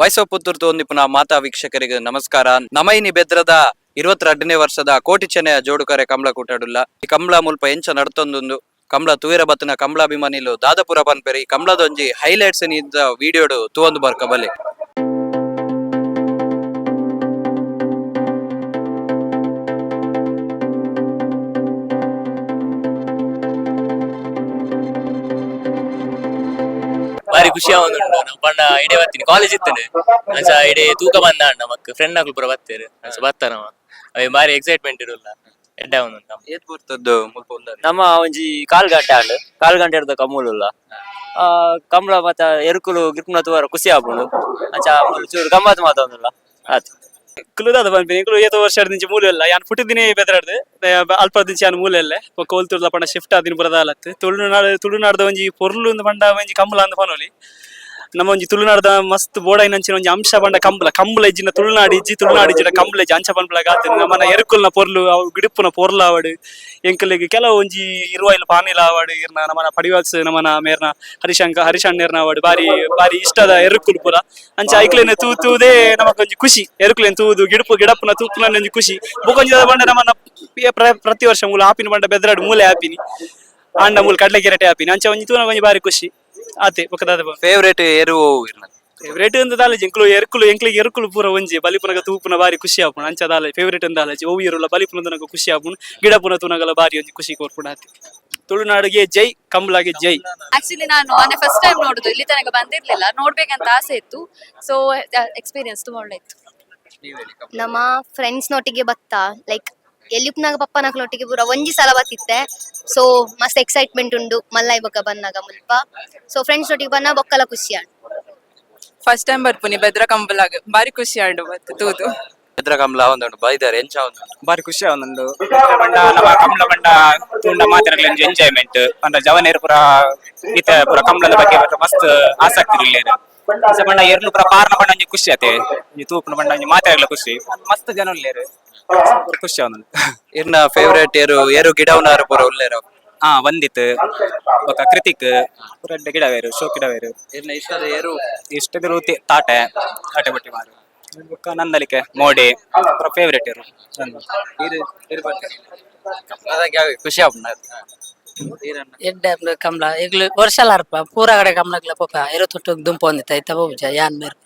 Voice of Puttur ತೋಂದಿಪ್ಪುನ ಮಾತಾ ವೀಕ್ಷಕರಿಗೆ ನಮಸ್ಕಾರ. ನಮೈನಿ ಬೆದ್ರದ 22ನೇ ವರ್ಷದ ಕೋಟಿ ಚೆನ್ನೆಯ ಜೋಡುಕರೆ ಕಂಬಳ ಕೂಟಾಡುಲ್ಲ. ಈ ಕಂಬಳ ಮುಲ್ಪ ಎಂಚ ನಡ್ತೊಂದು ಕಂಬಳ ತೂಯರ ಬತ್ತಿನ ಕಂಬಳಾಭಿಮಾನಿಲು ದಾದಪುರ ಪನ್ಪೆರಿ ಕಂಬಳದೊಂಜಿ ಹೈಲೈಟ್ಸ್ ನಿಂದ ವಿಡಿಯೋಡು ತೂವೊಂದು ಬರ್ಕ ಬಲೆ. ಬಾರಿ ಖುಷಿ ಆವೊಂದುಂಡು ನಮ್ಮ ಪಂಡ ಇಡೇ ಬರ್ತೀನಿ ಕಾಲೇಜ್ ಇತ್ತೇನೆ ಅಂಚ ಇಡೇ ತೂಕ ಬಂದ ಅಣ್ಣ ಮಕ್ಕ ಫ್ರೆಂಡ್ ಆಗ್ಲು ಪೂರ ಬತ್ತೇರು ಅಂಚ ಬರ್ತಾನವ ಅವೆ ಬಾರಿ ಎಕ್ಸೈಟ್ಮೆಂಟ್ ಇರಲ್ಲ ಎಡ್ಡೆ ಆವೊಂದುಂಡು ಏತ್ ಬರ್ತದ್ದು ಮುಲ್ಪ ಉಂದದ ನಮ್ಮ ಒಂಜಿ ಕಾಲ್ ಗಂಟೆ ಇರ್ದ ಕಮ್ಮೂಲುಲ್ಲ ಕಂಬಳ ಮತ್ತ ಎರುಕುಲು ಗಿರ್ಕುನ ತೂವರ ಖುಷಿ ಆಪುಂಡು ಅಂಚ ಚೂರು ಗಮ್ಮತ್ ಮಾತಾಡುಲ್ಲ ಆತು ಕುಲುದಾದ ಪನ್ಪೆನಿ ಇಂಕ್ಲು ಏತ ವರ್ಷ ದಿಂಚಿ ಮೂಲೆ ಇಲ್ಲ ಯಾನ್ ಪುಟ್ಟಿದಿನೇ ಬೆದರಾಡ್ದೆ ಅಲ್ಪ ದಿಂಚಿ ಯಾನ್ ಮೂಲೆ ಇಲ್ಲೆ ಕೋಲ್ತುರ್ದ ಪಂಡ ಶಿಫ್ಟ್ ಆದಿನ ಬರದಾಲತ್ ತುಳುನಾಡ್ದ ಒಂಜಿ ಪೊರ್ಲು ಪಂಡ ಒಂಜಿ ಕಂಬಳ ಅಂದ್ ಪನೊಲಿ ನಮ್ಮ ಒಂಜಿ ತುಳುನಾಡ್ದ ಮಸ್ತ್ ಬೋಡಾಯಿನಂಚಿನ ಒಂಜಿ ಅಂಶ ಪಂಡ ಕಂಬಳ ಇಜ್ಜಿನ ತುಳುನಾಡು ಇಜ್ಜಿನ ಕಂಬಳ ಇಜ್ಜಿ ಅಂಚ ಪನ್ಪುಳಗ ಆತನ ನಮ್ಮನ ಎರುಕುಲ್ನ ಪೊರ್ಲು ಅವು ಗಿಡುಪುನ ಪೊರ್ಲು ಆವಡ್ ಎಂಕಲಿಗೆ ಕೆಲವು ಒಂಜಿ ಇರುವಾಯಿಲ್ ಪಾನಿಲ ಆವಡ್ ಇರ್ನ ನಮ್ಮನ ಪಡಿವಾಲ್ಸ್ ನಮ್ಮನ ಮೇರ್ನ ಹರಿಶಣ್ಣರ್ನ ಆವಡ್ ಬಾರಿ ಬಾರಿ ಇಷ್ಟದ ಎರುಕುಲ್ ಪುರ ಅಂಚ ಐಕ್ಲೆನೆ ತೂತುದೇ ನಮಕೊಂಜಿ ಖುಷಿ ಎರುಕುಲೆನ್ ತೂದು ಗಿಡಪುನ ತೂಪುನ ಒಂಜಿ ಖುಷಿ ಬೊಕೊಂಜಿ ಪಂಡ ನಮ್ಮನ ಪ್ರತಿ ವರ್ಷ ಮೂಲ ಆಪಿನ ಪಂಡ ಬೆದ್ರಾಡು ಮೂಲೆ ಆಪಿನಿ ಆಂಡ ಮೂಲ ಕಡ್ಲೆ ಕೆರೆಟೆ ಆಪಿನಿ ಅಂಚ ಒಂಜಿ ತೂನ ಒಂಜಿ ಬಾರಿ ಖುಷಿ ಆತೆ ಬೊಕದಾದ ಫೇವರೇಟ್ ಏರು ಇರ್ನ ಫೇವರೇಟ್ ಅಂತ ದಾಲಜಿ ಎಂಕ್ಲಿಗೆ ಎರುಕುಲು ಪೂರ ಒಂಜಿ ಬಲಿಪುನಗ ತೂಪುನ ಬಾರಿ ಖುಷಿ ಆಪುನ ಅಂಚ ದಾಲ ಫೇವರೇಟ್ ಅಂತ ದಾಲಜಿ ಓ ಇರುಲ್ಲ ಬಲಿಪುನ ತುನಗ ಖುಷಿ ಆಪುನ ಗಿಡಪುನ ತುನಗಲ ಬಾರಿ ಒಂಜಿ ಖುಷಿ ಕೋರ್ಪುನ ಆತಿ ತುಳುನಾಡಿಗೆ ಜೈ ಕಂಬಳಗೆ ಜೈ. ಆಕ್ಚುಲಿ ನಾನು ಫಸ್ಟ್ ಟೈಮ್ ನೋಡುದು, ಇಲ್ಲಿ ತನಕ ಬಂದಿರ್ಲಿಲ್ಲ, ನೋಡ್ಬೇಕಂತ ಆಸೆ ಇತ್ತು. ಸೊ ಎಕ್ಸ್ಪೀರಿಯನ್ಸ್ ತುಂಬಾ ಒಳ್ಳೆ ಇತ್ತು. ನಮ್ಮ ಫ್ರೆಂಡ್ಸ್ ನೊಟ್ಟಿಗೆ ಬತ್ತ ಲೈಕ್ ಎಲ್ಲಿಪ್ನಾಗ ಪಪ್ಪನಕ್ಲೊಟ್ಟಿಗೆ ಪೂರ ಒಂಜಿ ಸಲ ಬತ್ತಿತ್ತೆ. ಸೊ ಮಸ್ತ್ ಎಕ್ಸೈಟ್ಮೆಂಟ್ ಉಂಡು ಮಲ್ಲೈ ಬೊಕ್ಕ ಬನ್ನಾಗ ಮುಲ್ಪ. ಸೊ ಫ್ರೆಂಡ್ಸ್ ನೊಟ್ಟಿಗೆ ಬನ್ನ ಬೊಕ್ಕಲ ಖುಷಿ ಆಂಡ್ ಫಸ್ಟ್ ಟೈಮ್ ಬರ್ಪುನಿ ಬೆದ್ರ ಕಂಬಲಾಗ ಬಾರಿ ಖುಷಿ ಆಂಡು ಬತ್ತು ತೂದು ಬೆದ್ರ ಕಂಬಳ ಒಂದುಂಡು ಬೈದಾರೆ ಎಂಚ ಒಂದು ಬಾರಿ ಖುಷಿ ಆವೊಂದುಂಡು ಪಂಡ ನಮ್ಮ ಕಂಬಳ ಪಂಡ ತೂಂಡ ಮಾತಿರಗ್ಲ ಒಂಜಿ ಎಂಜಾಯ್ಮೆಂಟ್ ಪಂಡ ಜವನೇರು ಪೂರ ಈತ ಪೂರ ಕಂಬಳದ ಬಗ್ಗೆ ಮಸ್ತ್ ಆಸಕ್ತಿ ಇರ್ಲೇರು ಪಂಡ ಎರ್ಲು ಪೂರ ಪಾರ್ನ ಪಂಡ ಒಂಜಿ ಖುಷಿ ಆತೆ ಒಂಜಿ ತೂಪುನ ಪಂಡ ಒಂಜಿ ಮಾತಾಡಲ ಖುಷಿ ಮಸ್ತ್ ಜನ ಉಳ್ಳೇರು ಖುಷಿ ಆವೊಂದುಂಡು. ಇರ್ನ ಫೇವರೇಟ್ ಏರು ಗಿಡವನಾರು ಪೂರ ಉಲ್ಲೇರು ವಂದಿತ್ ಬೊಕ ಕೃತಿಕ್ ಪೂರ ಗಿಡವೇರು ಶೋ ಗಿಡವೇರು ಇರ್ನ ಇಷ್ಟದ ಏರು ಇಷ್ಟದಿರು ತಾಟೆ ಬಟ್ಟಿ ಮಾರು ಬೊಕ ನಂದಲಿಕೆ ಮೋಡಿ ಪೂರ ಫೇವರೇಟ್ ಇರು ಖುಷಿ ಆಪುನ ಎಡ್ಡೆ ಕಮಲ ಈಗಲೂ ವರ್ಷಲ ಅರ್ಪ ಪೂರ ಕಡೆ ಕಮಲಗ್ಲ ಪೋಪ ಇರೋ ತೊಟ್ಟು ದುಂಪ ಒಂದಿತ್ತ ಐತ ಬೋಜ ಯಾನ್ ಮೇರ್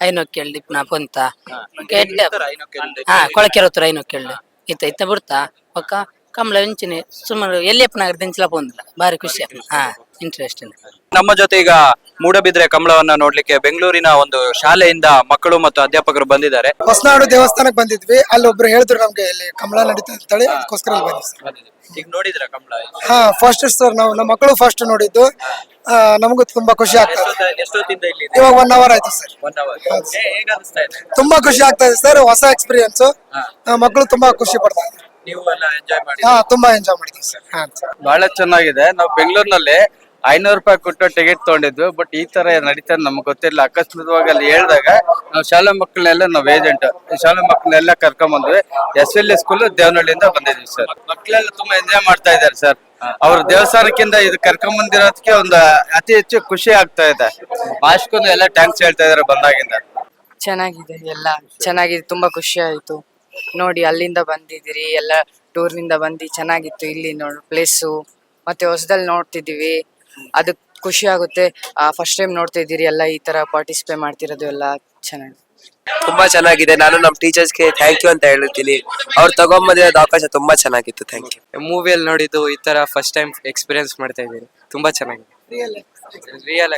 ಐನೊಕ್ಕೆಳ್ಳಿ ನಾ ಪೊಂತ ಎಡ್ಡೆ ಕೊಳಕೆರೊತ್ತರ ಐನೊಕ್ಕೆಳ್ಳಿ ಇತ್ತ ಬಿಡ್ತಾ ಒಕ್ಕ ಕಮಲ ಇಂಚಿನಿ ಸುಮಾರು ಎಲ್ಲಿಯಪ್ಪನಾಗ ದಿಂಚಲ ಪೊಂದಿಲ್ಲ ಬಾರಿ ಖುಷಿ ಇಂಟ್ರೆಸ್ಟ್. ನಮ್ಮ ಜೊತೆ ಈಗ ಮೂಡಬಿದ್ರೆ ಕಂಬಳವನ್ನ ನೋಡ್ಲಿಕ್ಕೆ ಬೆಂಗಳೂರಿನ ಒಂದು ಶಾಲೆಯಿಂದ ಮಕ್ಕಳು ಮತ್ತು ಅಧ್ಯಾಪಕರು ಬಂದಿದ್ದಾರೆ. ಹೊಸನಾಡು ದೇವಸ್ಥಾನಕ್ಕೆ ಬಂದಿದ್ವಿ, ಅಲ್ಲಿ ಒಬ್ರು ಹೇಳಿದ್ರು ನಮ್ಗೆ ಇಲ್ಲಿ ಕಂಬಳ ನಡೀತಾ ಇರ್ತಾಳೆ, ಅದಕ್ಕೋಸ್ಕರ ಇಲ್ಲಿ ಬಂದಿದ್ವಿ. ಈಗ ನೋಡಿದ್ರ ಕಂಬಳ? ಫಸ್ಟ್ ಸರ್ ನಾವು ನಮ್ಮ ಮಕ್ಕಳು ಫಸ್ಟ್ ನೋಡಿದ್ದು, ನಮಗೂ ತುಂಬಾ ಖುಷಿ ಆಗ್ತದೆ. ಎಷ್ಟೊತ್ತಿಂದ ಇಲ್ಲಿ? ಇವಾಗ 1 hour ಆಯ್ತು ಸರ್. ಹೇಗೆ ಅನಿಸ್ತಾ ಇದೆ? ತುಂಬಾ ಖುಷಿ ಆಗ್ತಾ ಇದೆ ಸರ್, ಹೊಸ ಎಕ್ಸ್ಪೀರಿಯನ್ಸ್. ಮಕ್ಕಳು ತುಂಬಾ ಖುಷಿ ಪಡ್ತಾ ಇದ್ದಾರೆ. ನೀವು ಎಲ್ಲ ಎಂಜಾಯ್ ಮಾಡಿ? ತುಂಬಾ ಎಂಜಾಯ್ ಮಾಡಿದ್ವಿ ಸರ್. ಬಹಳ ಚೆನ್ನಾಗಿದೆ. ನಾವು ಬೆಂಗಳೂರಿನಲ್ಲಿ 500 ರೂಪಾಯಿ ಕೊಟ್ಟು ಟಿಕೆಟ್ ತಗೊಂಡಿದ್ವಿ, ಬಟ್ ಈ ತರ ನಡೀತದೆ ನಮ್ಗೆ ಗೊತ್ತಿಲ್ಲ. ಅಕಸ್ಮಾತ್ವಾಗಿ ಅಲ್ಲಿ ಹೇಳಿದಾಗ ನಾವು ಶಾಲಾ ಮಕ್ಕಳನ್ನೆಲ್ಲ ನಾವು ಏಜೆಂಟ್ ಶಾಲಾ ಮಕ್ಕಳನ್ನೆಲ್ಲ ಕರ್ಕೊಂಡ್ ಬಂದ್ವಿ. SLA ಸ್ಕೂಲ್ ದೇವನಹಳ್ಳಿಯಿಂದ ಬಂದಿದ್ವಿ ಸರ್. ಮಕ್ಕಳೆಲ್ಲ ತುಂಬಾ ಎಂಜಾಯ್ ಮಾಡ್ತಾ ಇದ್ದಾರೆ ಸರ್. ಅವ್ರ ದೇವಸ್ಥಾನಕ್ಕಿಂತ ಇದು ಕರ್ಕೊಂಡ್ ಬಂದಿರೋದಕ್ಕೆ ಒಂದು ಅತಿ ಹೆಚ್ಚು ಖುಷಿ ಆಗ್ತಾ ಇದೆ. ಮಾಸ್ಕೊಂಡು ಎಲ್ಲ ಟ್ಯಾಂಕ್ಸ್ ಹೇಳ್ತಾ ಇದಾರೆ ಬಂದಾಗಿಂದ. ಚೆನ್ನಾಗಿದೆ, ಎಲ್ಲ ಚೆನ್ನಾಗಿದೆ, ತುಂಬಾ ಖುಷಿ ಆಯ್ತು ನೋಡಿ. ಅಲ್ಲಿಂದ ಬಂದಿದ್ದೀರಿ, ಎಲ್ಲ ಟೂರ್ನಿಂದ ಬಂದು ಚೆನ್ನಾಗಿತ್ತು. ಇಲ್ಲಿ ನೋಡು ಪ್ಲೇಸು ಮತ್ತೆ ಹೊಸದಲ್ಲಿ ನೋಡ್ತಿದ್ದೀವಿ, ಅದು ಖುಷಿ ಆಗುತ್ತೆ. ಫಸ್ಟ್ ಟೈಮ್ ನೋಡ್ತಾ ಇದ್ದೀರಿ, ಎಲ್ಲ ಈ ತರ ಪಾರ್ಟಿಸಿಪೇಟ್ ಮಾಡ್ತಿರೋದು ಎಲ್ಲ ಚೆನ್ನಾಗಿ ತುಂಬಾ ಚೆನ್ನಾಗಿದೆ. ನಾನು ನಮ್ಮ ಟೀಚರ್ಸ್ಗೆ ಥ್ಯಾಂಕ್ ಯು ಅಂತ ಹೇಳ್ತೀನಿ. ಅವ್ರು ತಗೊಂಬಂದಿರೋದು ಅವಕಾಶ ತುಂಬಾ ಚೆನ್ನಾಗಿತ್ತು. Thank you. ಮೂವಿಯಲ್ಲಿ ನೋಡಿದ್ದು ಈ ತರ ಫಸ್ಟ್ ಟೈಮ್ ಎಕ್ಸ್ಪೀರಿಯನ್ಸ್ ಮಾಡ್ತಾ ಇದ್ದೀನಿ. ತುಂಬಾ ಚೆನ್ನಾಗಿದೆ. ರಿಯಲ್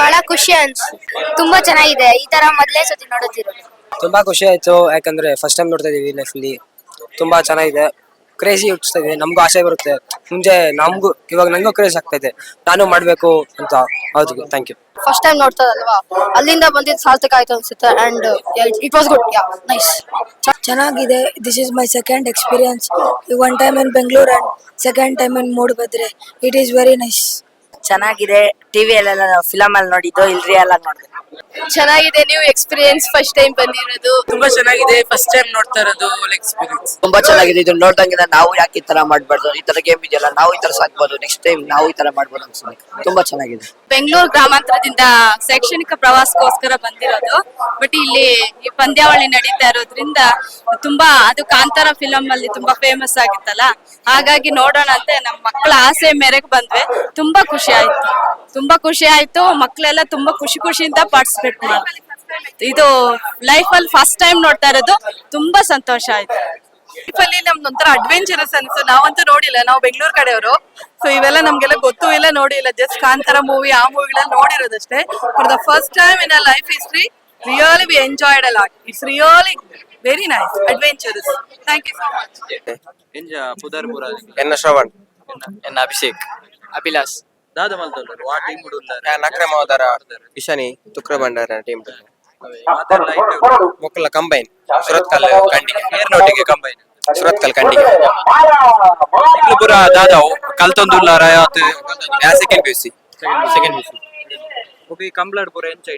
ಬಹಳ ಖುಷಿ ಅನ್ಸು, ತುಂಬಾ ಚೆನ್ನಾಗಿದೆ. ಈ ತರ ಮೊದಲೇ ಸತಿ ನೋಡುತ್ತಿರೋದು. ತುಂಬಾ ಖುಷಿ ಆಯ್ತು, ಯಾಕಂದ್ರೆ ಫಸ್ಟ್ ಟೈಮ್ ನೋಡ್ತಾ ಇದೀವಿ ಲೈಫಲ್ಲಿ. ತುಂಬಾ ಚೆನ್ನಾಗಿದೆ, ಕ್ರೇಜಿ ಹುಟ್ಟಿಸ್ತಾ ಇದೆ. ನಮ್ಗೂ ಆಸೆ ಬರುತ್ತೆ ಮುಂಚೆ, ನಮ್ಗೂ ಇವಾಗ ನಂಗೂ ಕ್ರೇಜ್ ಆಗ್ತಾ ಇದೆ, ನಾನು ಮಾಡ್ಬೇಕು ಅಂತ. ಹೌದು, ಥ್ಯಾಂಕ್ ಯು. ಫಸ್ಟ್ ಟೈಮ್ ನೋಡ್ತದಲ್ವಾ, ಅಲ್ಲಿಂದ ಬಂದಿದ್ದು ಸಾರ್ಥಕ ಆಯ್ತು ಅನ್ಸುತ್ತೆ. And it was good, nice. ಚೆನ್ನಾಗಿದೆ. This is my second experience. 1 time in Bengaluru and second time in Moodbidri. It is very nice. ಚೆನ್ನಾಗಿದೆ. ಟಿವಿಯಲ್ಲೆಲ್ಲ ಫಿಲಮ್ ಅಲ್ಲಿ ನೋಡಿದ್ದು, ಇಲ್ಲಿ ರಿಯಲ್ ಆಗಿ ನೋಡಿದೆ. ಚೆನ್ನಾಗಿದೆ, ನ್ಯೂ ಎಕ್ಸ್ಪೀರಿಯನ್ಸ್, ಫಸ್ಟ್ ಟೈಮ್ ಬಂದಿರೋದು. ತುಂಬಾ ಚೆನ್ನಾಗಿದೆ, ಫಸ್ಟ್ ಟೈಮ್ ನೋಡ್ತಾ ಇರೋದು ಒಳ್ಳೆ ಎಕ್ಸ್ಪೀರಿಯನ್ಸ್. ತುಂಬಾ ಚೆನ್ನಾಗಿದೆ. ಇದು ನೋಡ್ದಂಗೆ ನಾವು ಯಾಕೆ ಈ ತರ ಮಾಡ್ಬಾರ್ದು, ಈ ತರ ಗೇಮ್ ಇದೆಯಲ್ಲ ನಾವು ಈ ತರ ಸಾಕ್ಬೋದು, ನೆಕ್ಸ್ಟ್ ಟೈಮ್ ನಾವು ಈ ತರ ಮಾಡ್ಬೋದು ಅನ್ಸುತ್ತೆ. ತುಂಬಾ ಚೆನ್ನಾಗಿದೆ. ಬೆಂಗಳೂರು ಗ್ರಾಮಾಂತರದಿಂದ ಶೈಕ್ಷಣಿಕ ಪ್ರವಾಸಕ್ಕೋಸ್ಕರ ಬಂದಿರೋದು. ಬಟ್ ಇಲ್ಲಿ ಈ ಪಂದ್ಯಾವಳಿ ನಡೀತಾ ಇರೋದ್ರಿಂದ ತುಂಬಾ, ಅದು ಕಾಂತಾರ ಫಿಲಂ ಅಲ್ಲಿ ತುಂಬಾ ಫೇಮಸ್ ಆಗಿತ್ತಲ್ಲ, ಹಾಗಾಗಿ ನೋಡೋಣ ಅಂತ ನಮ್ಮ ಮಕ್ಕಳ ಆಸೆ ಮೇರೆಗೆ ಬಂದ್ವಿ. ತುಂಬಾ ಖುಷಿ ಆಯ್ತು. ಮಕ್ಕಳೆಲ್ಲ ತುಂಬಾ ಖುಷಿಯಿಂದ ಪಾರ್ಟಿಸಿಪೇಟ್ ಮಾಡ್ತಾರೆ. ಇದು ಲೈಫ್ ಅಲ್ಲಿ ಫಸ್ಟ್ ಟೈಮ್ ನೋಡ್ತಾ ಇರೋದು, ತುಂಬಾ ಸಂತೋಷ ಆಯ್ತು. ಲೈಫಲ್ಲಿ ನಮ್ದು ಒಂಥರ ಅಡ್ವೆಂಚರಸ್ ಅನ್ಸು. ನಾವಂತೂ ನೋಡಿಲ್ಲ, ನಾವು ಬೆಂಗಳೂರು ಕಡೆಯವರು, ಸೊ ಇವೆಲ್ಲ ನಮ್ಗೆಲ್ಲ ಗೊತ್ತೂ ಇಲ್ಲ, ನೋಡಿಲ್ಲ. ಜಸ್ಟ್ ಕಾಂತಾರ ಮೂವಿ, ಆ ಮೂವಿಗಳೆಲ್ಲ ನೋಡಿರೋದಷ್ಟೇ. For the first time in a life history, really we enjoyed a lot. It's really very nice, adventurous. Thank you so much. ಎಂಜ ಪುದರ್ಪುರ ಎನ್ನ ಶ್ರವಣ್, ಎನ್ನ ಅಭಿಷೇಕ್, ಅಭಿಲಾಷ್, ದಾದ ಮಲ್ತೊಲ್ಲರು ಆ ಟೀಮ್ ನಕ್ರಮೋದರ ಇಶನಿ ತುಕ್ರ ಬಂಡಾರ ಟೀಮ್ ಮೊಕ್ಕಲ ಕಂಬೈನ್ ಸುರತ್ಕಲ್ ಕಂಡಿಗೆ ಏರ್ನೊಟ್ಟಿಗೆ ಕಂಬೈನ್ ಸುರತ್ಕಲ್ ಕಂಡಿಗೆ ಪುರ ದಾದ ಕಲ್ತೊಂದುಲ್ಲಾರ ಸೆಕೆಂಡ್ ಪಿ ಕಂಬ್ಲಾಡ್ ಪುರ ಎಂಚ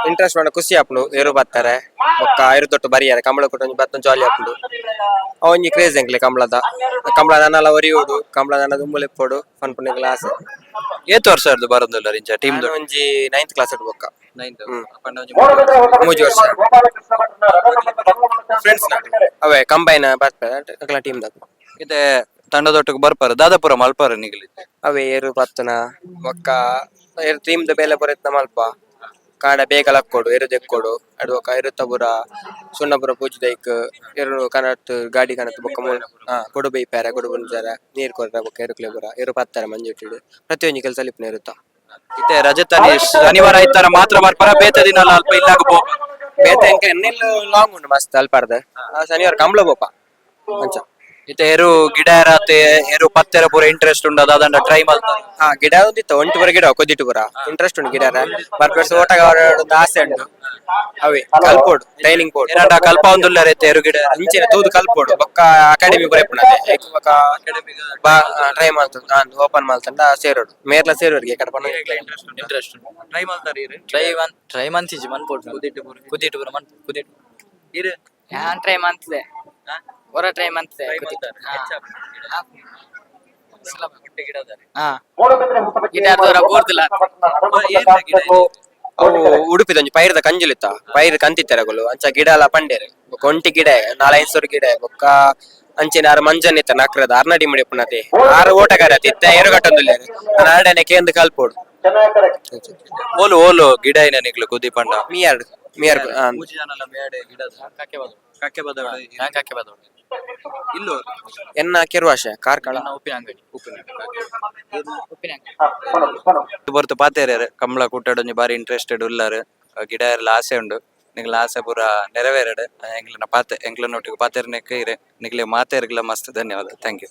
ಇಂಟ್ರೆಸ್ಟ್ ಮಾಡ ಖುಷಿ ಆಪುಂಡು ಏರು ಬರ್ತಾರೆ ಬೊಕ್ಕ ಐರು ತೊಟ್ಟು ಬರಿಯಾರೆ ಕಂಬಳ ಕೊಟ್ಟು ಬತ್ತ ಜಾಲಿ ಆಪುಂಡು ಅವನಿ ಕ್ರೇಜ್ ಎಂಕ್ಲೆ ಕಂಬಳ ನನ್ನಲ್ಲ ಒರಿಯೋಡು ಕಂಬಳ ನನ್ನ ದುಮ್ಮಲೆ ಪೋಡು ಫನ್ಪುನೆ ಕ್ಲಾಸ್ ಏತ್ ವರ್ಷ ಇರ್ದು ಬರೋದಿಲ್ಲ ಇಂಚ ಟೀಮ್ ಒಂಜಿ 9th ಕ್ಲಾಸ್ ಇಡ್ ಬೊಕ್ಕ 9th ಮೂಜಿ ವರ್ಷ ಫ್ರೆಂಡ್ಸ್ ಅವೇ ಕಂಬೈನ್ ಬರ್ತಾರೆ ಟೀಮ್ ದಾಗ ಇದೆ ತಂಡದೊಟ್ಟಿಗೆ ಬರ್ಪಾರ ದಾದಾಪುರ ಮಲ್ಪಾರ ನಿಗಲಿ ಅವೇ ಏರು ಬತ್ತನ ಬೊಕ್ಕ ಏರು ಟೀಮ್ ದ ಬೇಲೆ ಬರತ್ನ ಮಲ್ಪ ಕಾಡ ಬೇಗ ಲಕ್ಕೊಡು ಎರು ದೆಕ್ಕೊಡು ಅಡ್ವಕ ಇರುತ್ತಬುರ ಸುಣ್ಣಪುರ ಪೂಜದೈಕ್ ಎರು ಕನತ್ ಗಾಡಿ ಕನತ್ ಬೊಕ್ಕ ಕೊಡು ಬೈಪಾರ ಕೊಡು ಬಂಜಾರ ನೀರ್ ಕೊಡ್ರ ಬೊಕ್ಕ ಎರುಕ್ಲೆ ಬುರ ಎರು ಪತ್ತಾರೆ ಮಂಜುಟ್ಟಿಡು ಪ್ರತಿಯೊಂದು ಕೆಲಸ ಲಿಪ್ನ ಇರುತ್ತ ಇತ್ತೆ ರಜತಾನಿ ಶನಿವಾರ ಐತಾರ ಮಾತ್ರ ಬರ್ಪಾರ ಬೇತೆ ದಿನ ಅಲ್ಪ ಇಲ್ಲಾಗ ಪೋ ಬೇತೆ ಎಂಕ ಎನ್ನೆಲ್ಲ ಲಾಂಗ್ ಉಂಡು ಮಸ್ತ್ ಅಲ್ಪಾರ್ದ ಶನಿವಾರ ಕಂಬಳ ಬೋಪ ಅಂಚ ಇತ್ತೆ ಎರು ಗಿಡ ಇರತ್ತೆ ಎರು ಪತ್ತೆರ ಪೂರ ಇಂಟ್ರೆಸ್ಟ್ ಉಂಡು ಅದಂಡ ಟ್ರೈ ಮಾಡ್ತಾರೆ ಗಿಡ ಒಂದಿತ್ತು ಒಂಟು ಬರ ಗಿಡ ಕೊದ್ದಿಟ್ಟು ಬರ ಇಂಟ್ರೆಸ್ಟ್ ಉಂಟು ಗಿಡ ಬರ್ಪರ್ಸ್ ಓಟಗ ಆಸೆ ಉಂಟು ಅವೇ ಕಲ್ಪೋಡು ಟ್ರೈನಿಂಗ್ ಪೋಡು ಏನಂಡ ಕಲ್ಪ ಒಂದುಲ್ಲ ಇತ್ತೆ ಎರು ಗಿಡ ಇಂಚಿನ ತೂದು ಕಲ್ಪೋಡು ಬೊಕ್ಕ ಅಕಾಡೆಮಿ ಬರ ಬೊಕ್ಕ ಟ್ರೈ ಮಾಡ್ತದ ನಾನು ಓಪನ್ ಮಾಡ್ತಂಡ ಸೇರೋಡು ಮೇರ್ಲ ಸೇರೋರಿಗೆ ಕಡಪಣ ಇಂಟ್ರೆಸ್ಟ್ ಟ್ರೈ ಮಾಡ್ತಾರೆ ಟ್ರೈ ಮಂತಿಜಿ ಮನ್ಪೋಡು ಕುದಿಟ್ಟು ಪೂರ ಕುದಿಟ್ಟು ಇರು ಯಾನ್ ಟ್ರೈ ಮಾಡ್ತಿದೆ, ಹೊರ ಟ್ರೈ ಮಾಡ್ತಿದೆ. ಅವು ಉಡುಪಿದ ಒಂಜಿ ಪೈರದ ಕಂಜುಲಿತ್ತ ಪೈರ್ ಕಂತಿತ್ತೆರಗುಲು ಅಂಚ ಗಿಡ ಎಲ್ಲ ಪಂಡೇರು ಒಂಟಿ ಗಿಡ 4-5 ಗಿಡ ಬೊಕ್ಕ ಅಂಚಿನ ಆರು ಮಂಜನ್ ಇತ್ತ ನಕ್ರದ ಅರ್ನಡಿ ಮುಡಿ ಪುನತೆ 6 ಓಟಗಾರ ಇತ್ತ ಏರು ಕಟ್ಟೊಂದುಲ್ಲೇರು ನಾಡನೆ ಕೇಂದ್ರ ಕಲ್ಪೋಡು ಓಲು ಗಿಡ ಏನ ನಿಕ್ಲು ಕುದಿ ಪಂಡ ಮಿಯಾರ್ಡ್ ಮೂಜಿ ಜನಲ ಮೇಡೆ ಗಿಡದ ಕಕ್ಕೆ ಬದೋಡು ಇಲ್ಲೋ ಎನ್ನ ಕೆರುವಾಶ ಕಾರ್ಕಳ ಬರ್ತು ಪಾತೇರ್ಯಾರ ಕಂಬಳ ಕೂಟಾಡೊಂಜಿ ಬಾರಿ ಇಂಟ್ರೆಸ್ಟೆಡ್ ಉಲ್ಲಾರು ಗಿಡ ಎಲ್ಲ ಆಸೆ ಉಂಡು ನಿಗ್ಲ ಆಸೆ ಪೂರ ನೆರವೇರಡು ಎಂಗ್ಲನ ಪಾತೆ ಎಂಗ್ಲನೊಟ್ಟಿಗೆ ಪಾತೇರ್ನೆಕ್ ಇರೆ ನಿಗ್ಲೆ ಮಾತೇರ್ಗ್ಲ ಮಸ್ತ್ ಧನ್ಯವಾದ ಥ್ಯಾಂಕ್ ಯು.